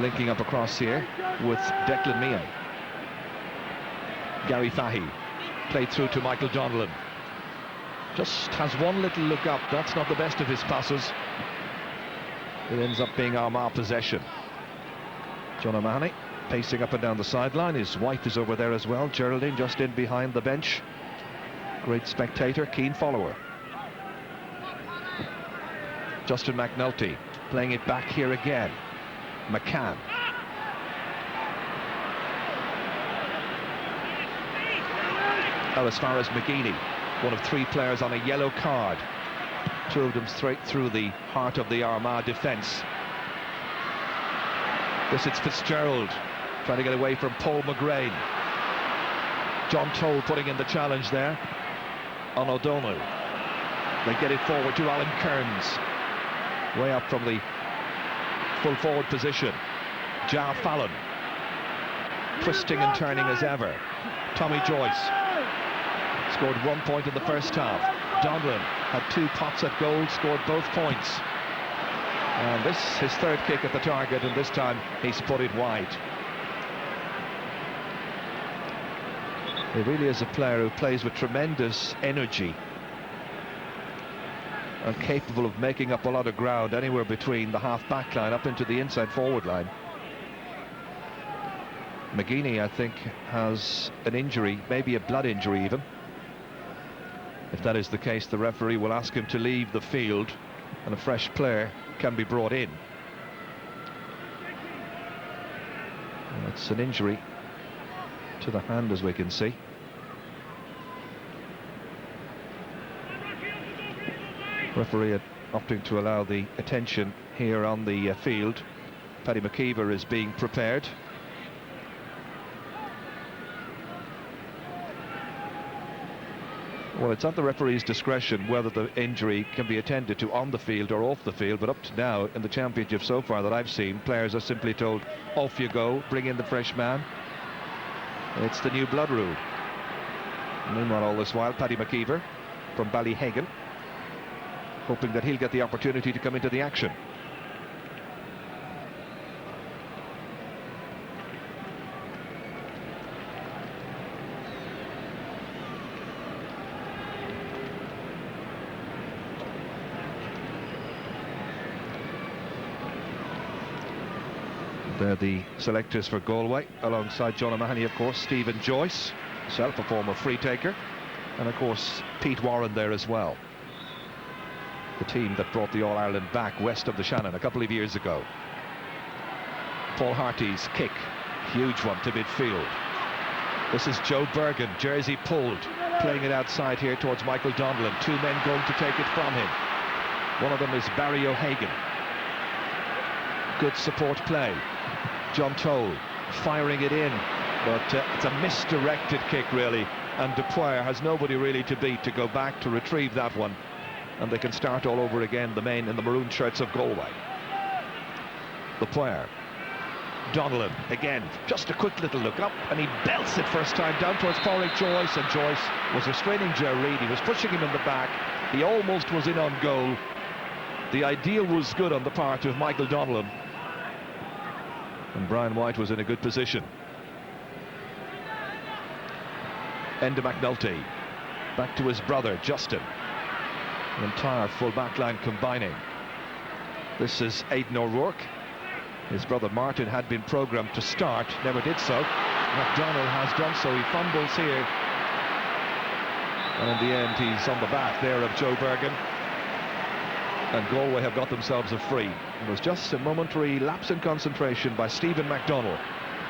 Speaker 1: Linking up across here with Declan Meehan. Gary Fahy, played through to Michael Donnellan. Just has one little look up. That's not the best of his passes. It ends up being Armagh possession. John O'Mahony pacing up and down the sideline. His wife is over there as well. Geraldine just in behind the bench. Great spectator, keen follower. Justin McNulty playing it back here again. McCann. Oh, as far as McGeady, one of 3 players on a yellow card. 2 of them straight through the heart of the Armagh defence. This is Fitzgerald trying to get away from Paul McGrain. John Toll putting in the challenge there on O'Donnell. They get it forward to Alan Kearns, way up from the full forward position. Ja Fallon twisting and turning as ever. Tommy Joyce scored 1 point in the first half. Donlan had 2 pots at goal, scored both points. And this his 3rd kick at the target, and this time he's put it wide. He really is a player who plays with tremendous energy and capable of making up a lot of ground anywhere between the half-back line up into the inside forward line. McGeady, I think, has an injury, maybe a blood injury even. If that is the case, the referee will ask him to leave the field and a fresh player can be brought in. It's an injury to the hand, as we can see. Referee opting to allow the attention here on the field. Paddy McKeever is being prepared. Well, it's at the referee's discretion whether the injury can be attended to on the field or off the field, but up to now in the championship so far that I've seen, players are simply told, off you go, bring in the fresh man. It's the new blood rule. Meanwhile, all this while, Paddy McKeever from Ballyhagan, hoping that he'll get the opportunity to come into the action. They're the selectors for Galway, alongside John O'Mahony, of course, Stephen Joyce, himself a former free taker, and of course Pete Warren there as well. The team that brought the All-Ireland back west of the Shannon a couple of years ago. Paul Harty's kick, huge one to midfield. This is Joe Bergen, jersey pulled, playing it outside here towards Michael Donnellan. 2 men going to take it from him. One of them is Barry O'Hagan. Good support play. John Toll firing it in, but it's a misdirected kick really, and Dupoir has nobody really to beat to go back to retrieve that one, and they can start all over again, the men in the maroon shirts of Galway. Dupoir, Donnellan again, just a quick little look up, and he belts it first time down towards Pádraig Joyce, and Joyce was restraining Ger Reid. He was pushing him in the back. He almost was in on goal. The ideal was good on the part of Michael Donnellan, and Brian White was in a good position. Enda McNulty back to his brother Justin. The entire full back line combining. This is Aidan O'Rourke. His brother Martin had been programmed to start, never did so. McDonald has done so. He fumbles here, and in the end he's on the back there of Joe Bergen, and Galway have got themselves a free. It was just a momentary lapse in concentration by Stephen McDonnell.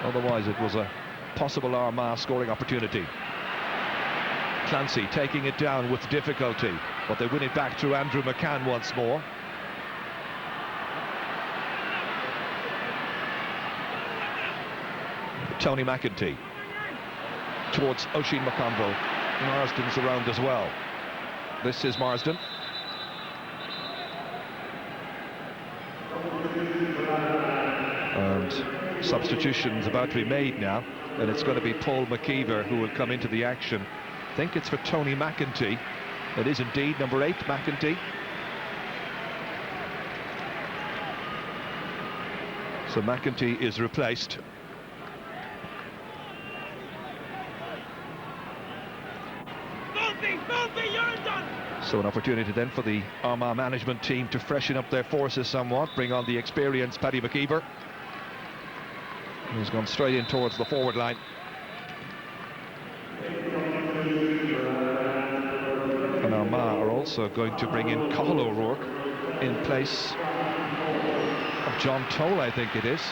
Speaker 1: Otherwise it was a possible Armagh scoring opportunity. Clancy taking it down with difficulty, but they win it back through Andrew McCann once more. Tony McEntee towards Oisin McConville. Marsden's around as well. This is Marsden. And substitutions about to be made now, and it's going to be Paul McKeever who will come into the action. I think it's for Tony McEntee. It is indeed number 8, McEntee. So McEntee is replaced. So an opportunity then for the Armagh management team to freshen up their forces somewhat, bring on the experienced Paddy McKeever. He's gone straight in towards the forward line. And Armagh are also going to bring in Cathal O'Rourke in place of John Toll, I think it is.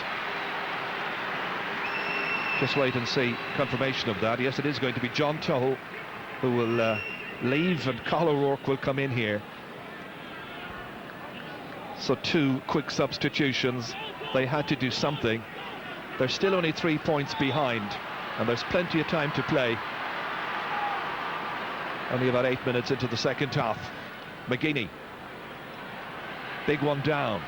Speaker 1: Just wait and see confirmation of that. Yes, it is going to be John Toll who will leave, and Cathal O'Rourke will come in here. So 2 quick substitutions. They had to do something. They're still only 3 points behind, and there's plenty of time to play. Only about 8 minutes into the second half. McGuinney, big one down.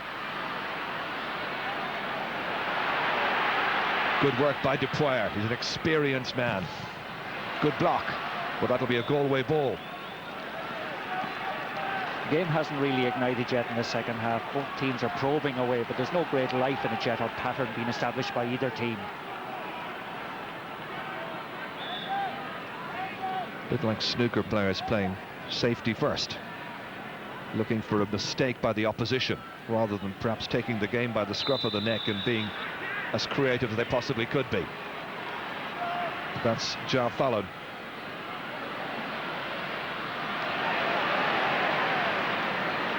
Speaker 1: Good work by Dupoire. He's an experienced man. Good block, but that'll be a Galway ball.
Speaker 2: The game hasn't really ignited yet in the second half. Both teams are probing away, but there's no great life in it yet, or pattern being established by either team.
Speaker 1: A bit like snooker players playing safety first, looking for a mistake by the opposition, rather than perhaps taking the game by the scruff of the neck and being as creative as they possibly could be. That's Jar Fallon.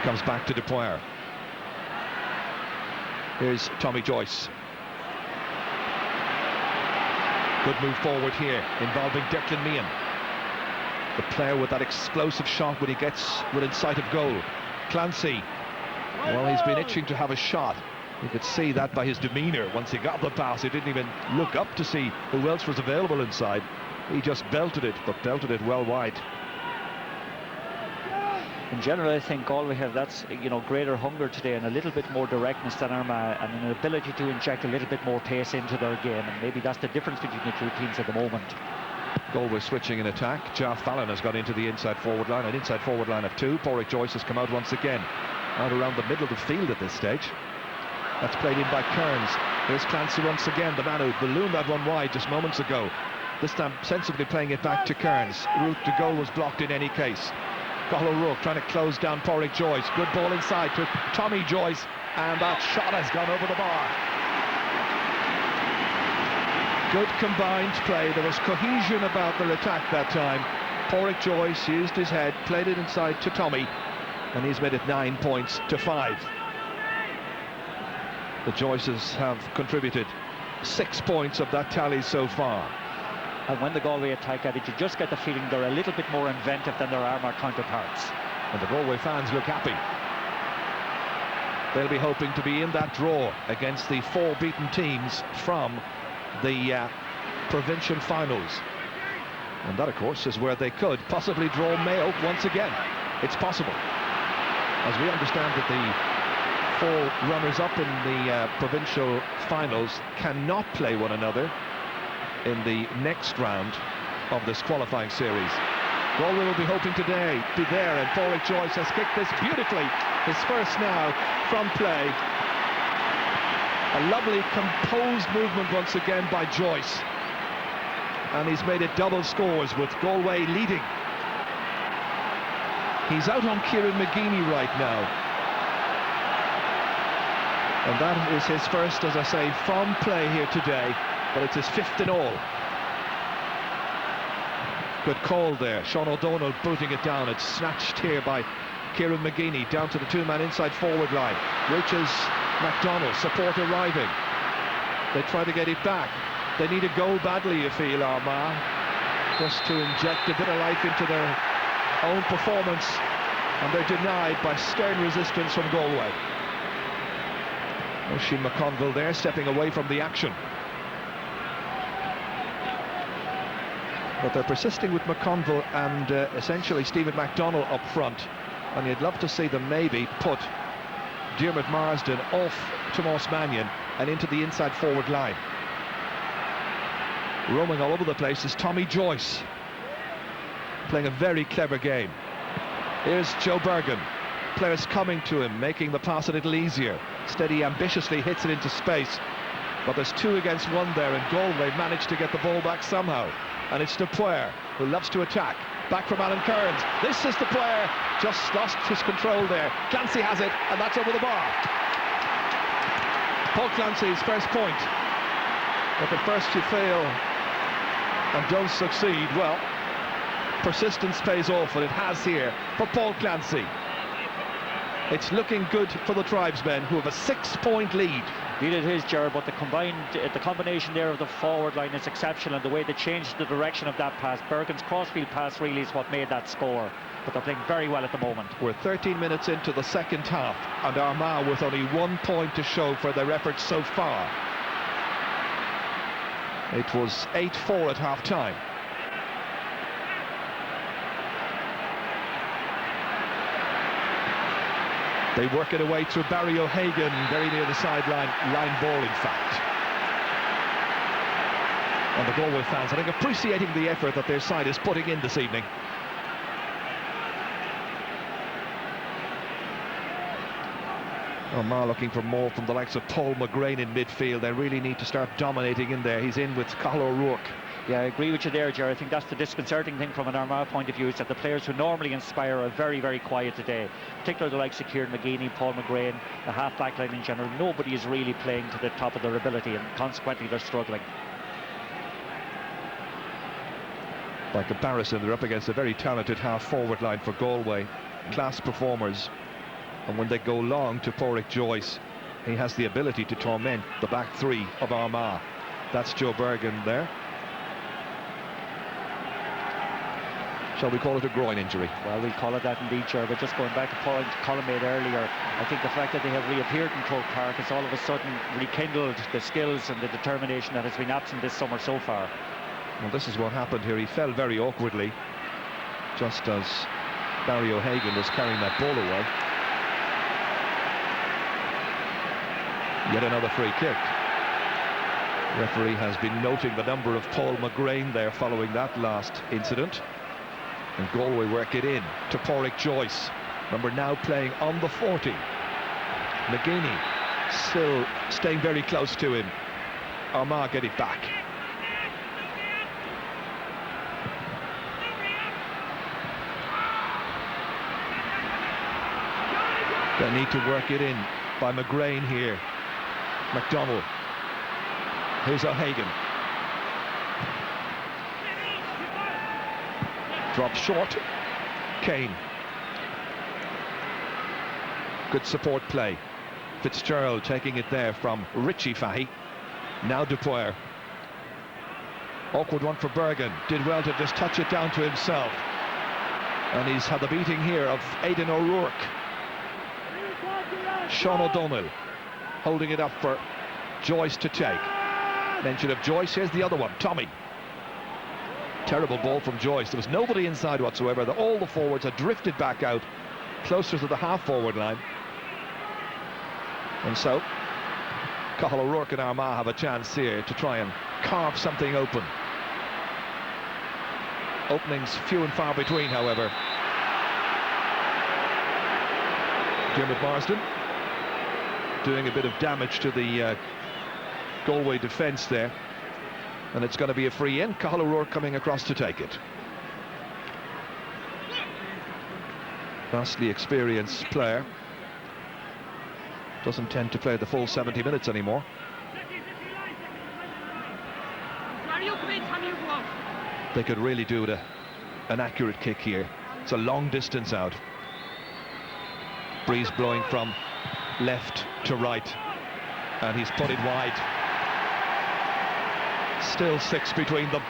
Speaker 1: Comes back to Dupoire. Here's Tommy Joyce. Good move forward here, involving Declan Meehan, the player with that explosive shot when he gets within sight of goal. Clancy, well, he's been itching to have a shot. You could see that by his demeanour once he got the pass. He didn't even look up to see who else was available inside. He just belted it, but belted it well wide.
Speaker 2: In general, I think Galway have that's greater hunger today and a little bit more directness than Armagh, and an ability to inject a little bit more pace into their game, and maybe that's the difference between the two teams at the moment.
Speaker 1: Galway switching in attack. Jar Fallon has got into the inside forward line, an inside forward line of 2. Pádraig Joyce has come out once again, out around the middle of the field at this stage. That's played in by Kearns. Here's Clancy once again, the man who ballooned that one wide just moments ago. This time sensibly playing it back to Kearns. Route to goal was blocked in any case. Cathal O'Rourke trying to close down Pádraig Joyce. Good ball inside to Tommy Joyce, and that shot has gone over the bar. Good combined play. There was cohesion about their attack that time. Pádraig Joyce used his head, played it inside to Tommy, and he's made it 9 points to 5. The Joyces have contributed 6 points of that tally so far.
Speaker 2: And when the Galway attack at it, you just get the feeling they're a little bit more inventive than their Armagh counterparts.
Speaker 1: And the Galway fans look happy. They'll be hoping to be in that draw against the 4 beaten teams from the provincial finals. And that, of course, is where they could possibly draw Mayo once again. It's possible. As we understand that the 4 runners-up in the provincial finals cannot play one another in the next round of this qualifying series. Galway will be hoping today to be there, and Pádraig Joyce has kicked this beautifully. His first now from play. A lovely composed movement once again by Joyce, and he's made it double scores with Galway leading. He's out on Kieran McGuinney right now, and that is his first, as I say, from play here today, but it's his 5th in all. Good call there. Sean O'Donnell booting it down. It's snatched here by Kieran McGuinney down to the 2-man inside forward line. Reaches MacDonald, support arriving. They try to get it back. They need a goal badly, you feel, Armagh, just to inject a bit of life into their own performance, and they're denied by stern resistance from Galway. Oisin McConville there, stepping away from the action. But they're persisting with McConville and essentially Stephen MacDonald up front, and you'd love to see them maybe put Diarmuid Marsden off Tomas Mannion and into the inside forward line. Roaming all over the place is Tommy Joyce, playing a very clever game. Here's Joe Bergen. Players coming to him, making the pass a little easier. Steady ambitiously hits it into space, but there's 2 against 1 there, and Galway managed to get the ball back somehow. And it's Dupoire, who loves to attack. Back from Alan Kearns. This is the player, just lost his control there. Clancy has it, and that's over the bar. Paul Clancy's first point. But at first you fail and don't succeed. Well, persistence pays off, and it has here for Paul Clancy. It's looking good for the tribesmen, who have a 6-point lead.
Speaker 2: Indeed it is, Gerard, but the combination there of the forward line is exceptional, and the way they changed the direction of that pass. Bergen's crossfield pass really is what made that score. But they're playing very well at the moment.
Speaker 1: We're 13 minutes into the second half, and Armagh with only 1 point to show for their efforts so far. It was 8-4 at half-time. They work it away through Barry O'Hagan, very near the sideline, line ball in fact. And the Galway fans, I think, appreciating the effort that their side is putting in this evening. Armagh looking for more from the likes of Paul McGrain in midfield. They really need to start dominating in there. He's in with Cathal O'Rourke. Yeah,
Speaker 2: I agree with you there, Gerard. I think that's the disconcerting thing from an Armagh point of view, is that the players who normally inspire are very, very quiet today. Particularly the likes of Kieran McGeeney, Paul McGrain, the half-back line in general. Nobody is really playing to the top of their ability, and consequently they're struggling.
Speaker 1: By comparison, they're up against a very talented half-forward line for Galway. Class performers. And when they go long to Pádraig Joyce, he has the ability to torment the back three of Armagh. That's Joe Bergen there. Shall we call it a groin injury?
Speaker 2: Well, we'll call it that indeed, Gerard. But just going back to the point Colin made earlier, I think the fact that they have reappeared in Croke Park has all of a sudden rekindled the skills and the determination that has been absent this summer so far.
Speaker 1: Well, this is what happened here. He fell very awkwardly, just as Barry O'Hagan was carrying that ball away. Yet another free kick. The referee has been noting the number of Paul McGrain there following that last incident. And Galway work it in to Pádraig Joyce, number now playing on the 40. McGeeney still staying very close to him. Armagh get it back. They need to work it in by McGrain here. McDonald. Here's O'Hagan. Drops short. Kane. Good support play. Fitzgerald taking it there from Richie Fahey. Now Dupoir. Awkward one for Bergen. Did well to just touch it down to himself. And he's had the beating here of Aidan O'Rourke. Sean O'Donnell holding it up for Joyce to take. Mention of Joyce, here's the other one, Tommy. Terrible ball from Joyce. There was nobody inside whatsoever. All the forwards had drifted back out closer to the half-forward line. And so Cathal O'Rourke and Armagh have a chance here to try and carve something open. Openings few and far between, however. Dermot Marsden doing a bit of damage to the Galway defence there, and it's going to be a free in. Cathal O'Rourke coming across to take it. Vastly experienced player, doesn't tend to play the full 70 minutes anymore. They could really do an accurate kick here. It's a long distance out. Breeze blowing from left to right, and he's put it wide. Still 6 between them.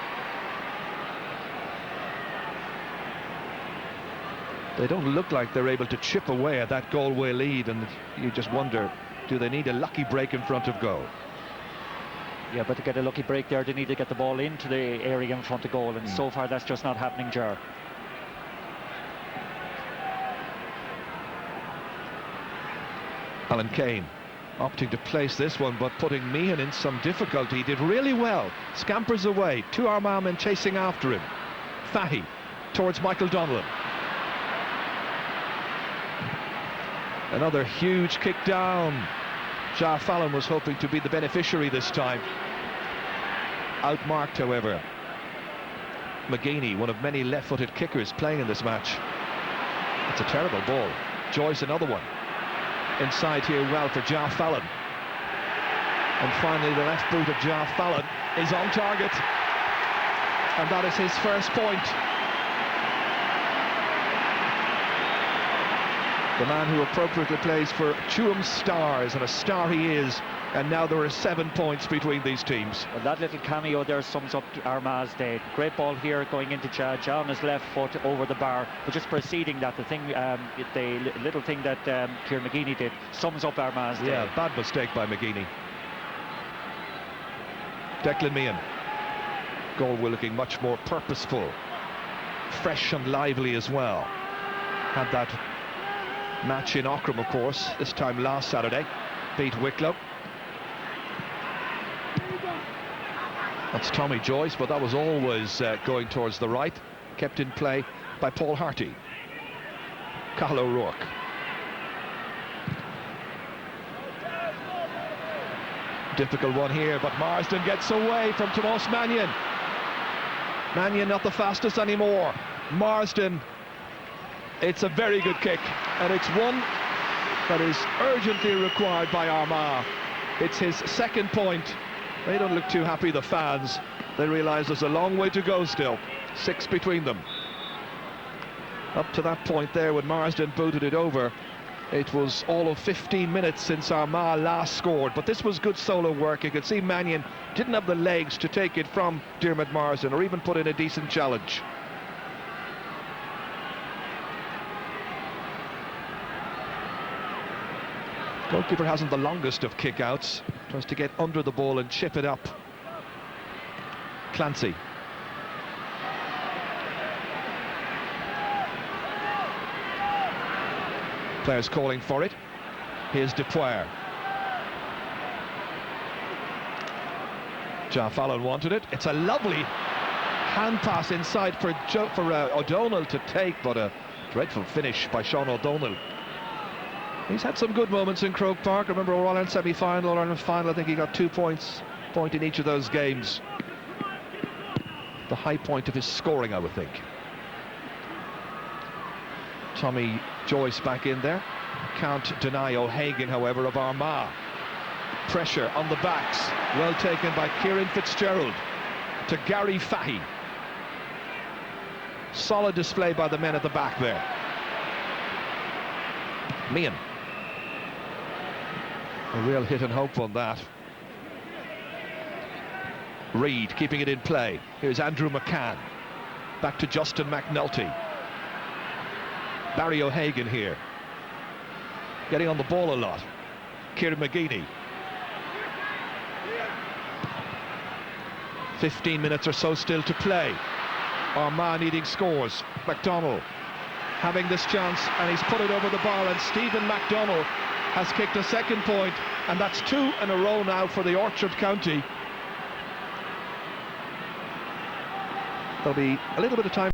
Speaker 1: They don't look like they're able to chip away at that Galway lead, and you just wonder, do they need a lucky break in front of goal?
Speaker 2: Yeah, but to get a lucky break there, they need to get the ball into the area in front of goal, and so far that's just not happening, Ger.
Speaker 1: Alan Kane opting to place this one, but putting Meehan in some difficulty. He did really well. Scampers away. 2 Armagh men chasing after him. Fahey towards Michael Donnellan. Another huge kick down. Jar Fallon was hoping to be the beneficiary this time. Outmarked, however. McGeaney, one of many left-footed kickers playing in this match. It's a terrible ball. Joyce, another one. Inside here well for Ja Fallon. And finally the left boot of Ja Fallon is on target. And that is his first point. The man who appropriately plays for Tuam Stars, and a star he is. And now there are 7 points between these teams.
Speaker 2: Well, that little cameo there sums up Armagh's day. Great ball here going into Ja on his left foot over the bar, but just preceding that, the little thing that Kieran McGeaney did sums up Armagh's day.
Speaker 1: Yeah, bad mistake by McGeaney. Declan Meehan. Galway looking much more purposeful, fresh and lively as well. Had that match in Ockram, of course, this time last Saturday. Beat Wicklow. That's Tommy Joyce, but that was always going towards the right. Kept in play by Paul Harty. Cathal O'Rourke. Difficult one here, but Marsden gets away from Tomas Mannion. Mannion not the fastest anymore. Marsden, it's a very good kick, and it's one that is urgently required by Armagh. It's his second point. They don't look too happy, the fans. They realise there's a long way to go still. 6 between them. Up to that point there, when Marsden booted it over, it was all of 15 minutes since Armagh last scored. But this was good solo work. You could see Mannion didn't have the legs to take it from Diarmuid Marsden or even put in a decent challenge. Goalkeeper hasn't the longest of kick-outs. Tries to get under the ball and chip it up. Clancy. Players calling for it. Here's Dupoire. Ja Fallon wanted it. It's a lovely hand pass inside for O'Donnell to take, but a dreadful finish by Sean O'Donnell. He's had some good moments in Croke Park. I remember All-Ireland semi-final, All-Ireland final, I think he got 2 points, point in each of those games. The high point of his scoring, I would think. Tommy Joyce back in there. Can't deny O'Hagan, however, of Armagh. Pressure on the backs. Well taken by Kieran Fitzgerald to Gary Fahy. Solid display by the men at the back there. Meehan. A real hit and hope on that. Reid keeping it in play. Here's Andrew McCann. Back to Justin McNulty. Barry O'Hagan here. Getting on the ball a lot. Kieran McGeaney. 15 minutes or so still to play. Armagh needing scores. McDonnell having this chance, and he's put it over the bar, and Stephen McDonnell has kicked a second point, and that's 2 in a row now for the Orchard County. There'll be a little bit of time